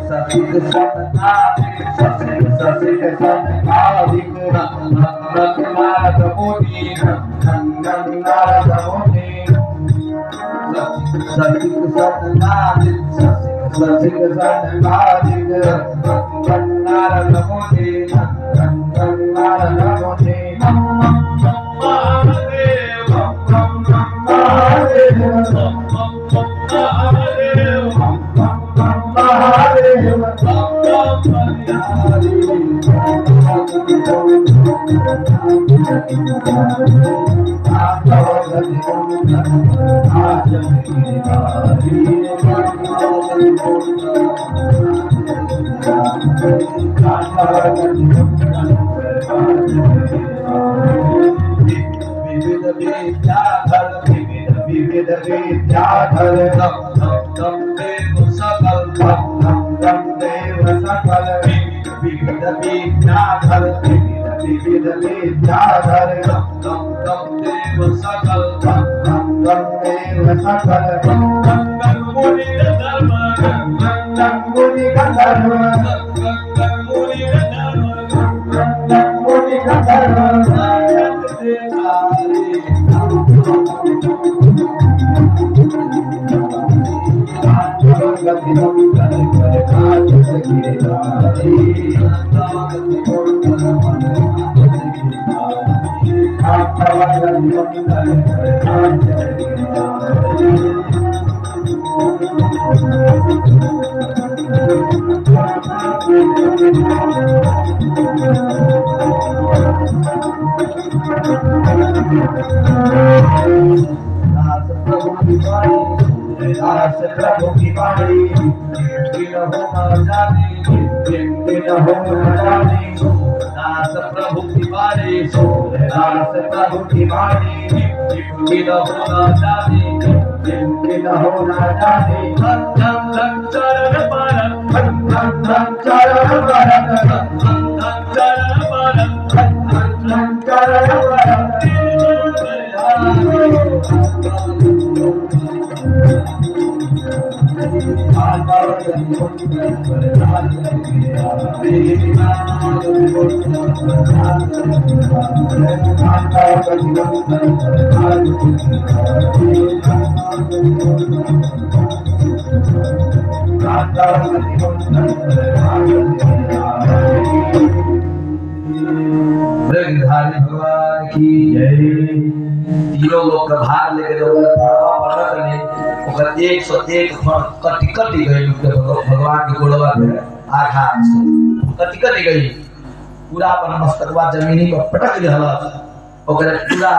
ससिक सतनादिक ससिक ससिक सतनादिक नारद मुनि नारद मुनि ससिक सतनादिक ससिक ससिक सतनादिक नारद मुनि नारद मुनि महादेव महादेव विविध विद्याधर दम देव सकल दम देव सकल विविध विद्याधर विविध विद्याधर दम देव सकल दम देव सकल गंगन मुनि धर्म गंगन मुनि धर्म गंगन मुनि धर्म गंगन मुनि धर्म दास प्रभु की वाणी दिन हो न जाने दिन हो न जाने दास प्रभु की वाणी दास प्रभु की वाणी दिन हो न जाने दिन हो न जाने धन धन चरण पालन धन धन चरण पालन धन चरण पालन धन चरण पालन ब्रह्मधारी भगवान की जय। तीनों लोग का भाग लेके ओकर 101 कटी कटी गई भगवान के गोड़वा में आघात से कटी कटी गई पूरा अपन मस्तकवा जमीनी पर पटक दिहल ओकर पूरा